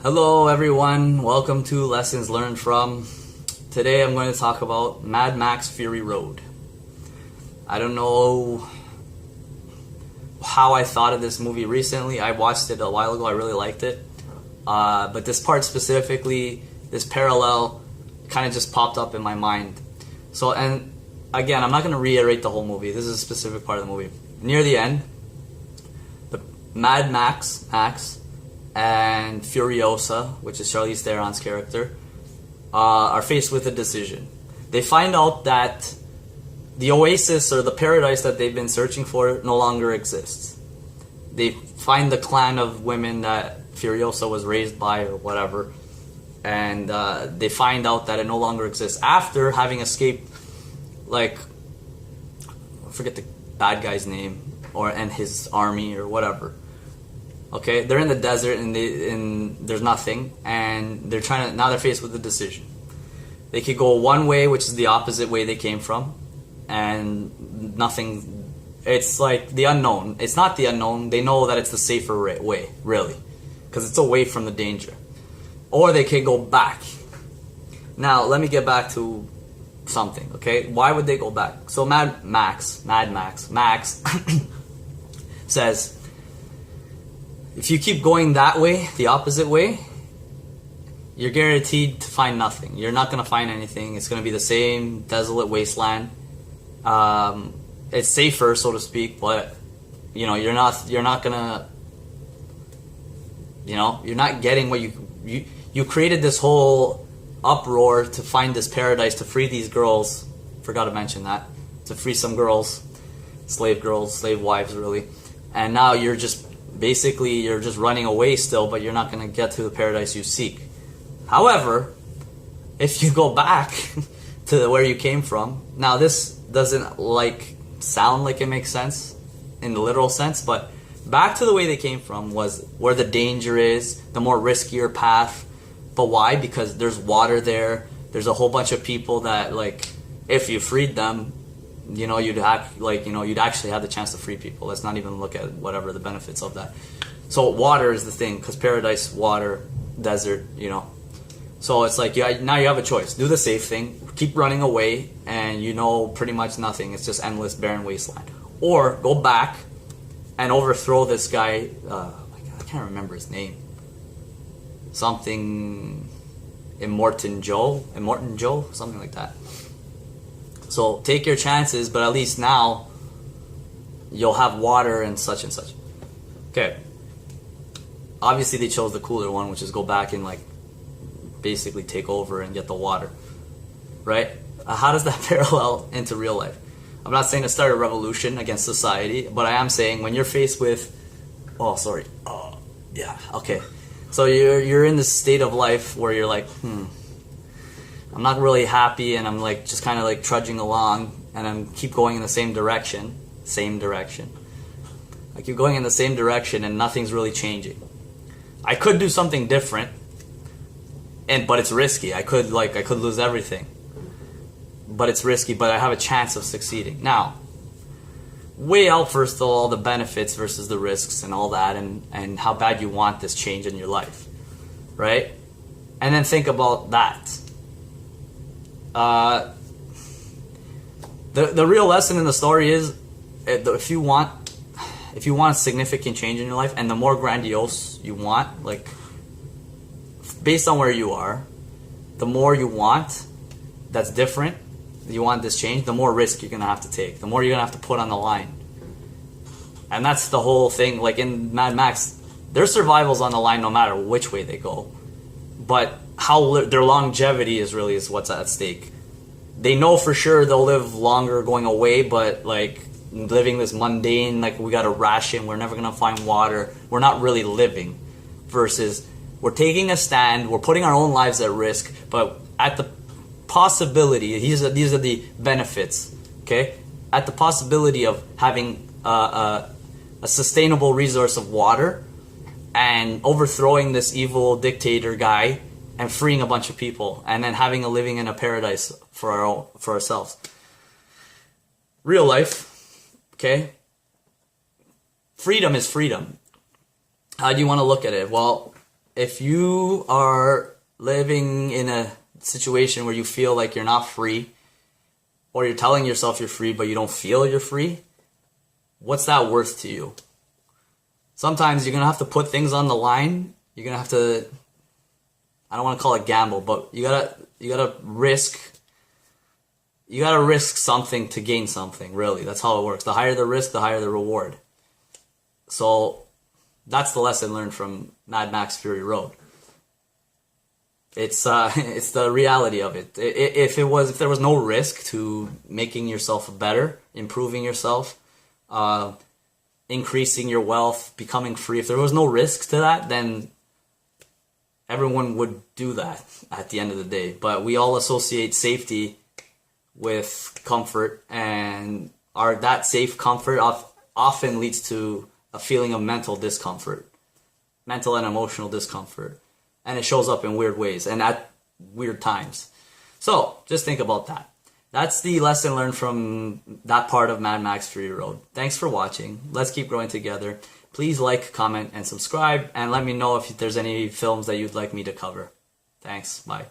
Hello everyone, welcome to Lessons Learned From. Today I'm going to talk about Mad Max Fury Road. I don't know how I thought of this movie recently. I watched it a while ago, I really liked it. But this part specifically, this parallel, kind of just popped up in my mind. So, and again, I'm not going to reiterate the whole movie. This is a specific part of the movie. Near the end, the Mad Max and Furiosa, which is Charlize Theron's character, are faced with a decision. They find out that the oasis or the paradise that they've been searching for no longer exists. They find the clan of women that Furiosa was raised by or whatever, and they find out that it no longer exists after having escaped, like, I forget the bad guy's name, and his army or whatever. Okay, they're in the desert and there's nothing, and they're faced with a decision. They could go one way, which is the opposite way they came from, and nothing. It's like the unknown. It's not the unknown. They know that it's the safer way, really, because it's away from the danger. Or they could go back. Now, let me get back to something. Okay, why would they go back? So Max says, if you keep going that way, the opposite way, you're guaranteed to find nothing. You're not going to find anything. It's going to be the same desolate wasteland. It's safer, so to speak, but you're not getting what you created this whole uproar to find this paradise, to free these girls. Forgot to mention that. To free some girls, slave wives, really. And now you're just running away still, but you're not going to get to the paradise you seek. However, if you go back to where you came from, now this doesn't sound like it makes sense in the literal sense, but back to the way they came from was where the danger is, the more riskier path. But why? Because there's water there. There's a whole bunch of people that, if you freed them, you'd actually have the chance to free people. Let's not even look at whatever the benefits of that. So water is the thing, because paradise, water, desert, So it's like, now you have a choice. Do the safe thing, keep running away, and pretty much nothing. It's just endless barren wasteland. Or go back and overthrow this guy. I can't remember his name. Something Immortan Joe, something like that. So take your chances, but at least now you'll have water and such and such. Okay. Obviously they chose the cooler one, which is go back and basically take over and get the water. Right? How does that parallel into real life? I'm not saying to start a revolution against society, but I am saying when you're faced with... okay. So you're in this state of life where you're like, I'm not really happy, and I'm just kind of trudging along, and I keep going in the same direction. I keep going in the same direction, and nothing's really changing. I could do something different, but it's risky. I could lose everything, but it's risky. But I have a chance of succeeding. Now, weigh out first of all the benefits versus the risks and all that, and how bad you want this change in your life, right? And then think about that. The real lesson in the story is, if you want a significant change in your life, and the more grandiose you want, based on where you are, the more you want that's different, you want this change, the more risk you're going to have to take, the more you're going to have to put on the line. And that's the whole thing. In Mad Max, their survival's on the line no matter which way they go. But their longevity is what's at stake. They know for sure they'll live longer going away, but living this mundane, we got to ration, we're never going to find water, we're not really living. Versus we're taking a stand, we're putting our own lives at risk, but at the possibility, these are the benefits, okay? At the possibility of having a sustainable resource of water and overthrowing this evil dictator guy and freeing a bunch of people, and then living in a paradise for ourselves. Real life, okay? Freedom is freedom. How do you want to look at it? Well, if you are living in a situation where you feel like you're not free, or you're telling yourself you're free but you don't feel you're free, what's that worth to you? Sometimes you're going to have to put things on the line. You're going to have to, I don't want to call it gamble, but you gotta risk something to gain something, really. That's how it works. The higher the risk, the higher the reward. So that's the lesson learned from Mad Max Fury Road. It's the reality of it. If there was no risk to making yourself better, improving yourself, increasing your wealth, becoming free, if there was no risk to that, then everyone would do that at the end of the day. But we all associate safety with comfort, and that safe comfort often leads to a feeling of mental discomfort, mental and emotional discomfort. And it shows up in weird ways and at weird times. So just think about that. That's the lesson learned from that part of Mad Max Fury Road. Thanks for watching. Let's keep growing together. Please like, comment, and subscribe, and let me know if there's any films that you'd like me to cover. Thanks. Bye.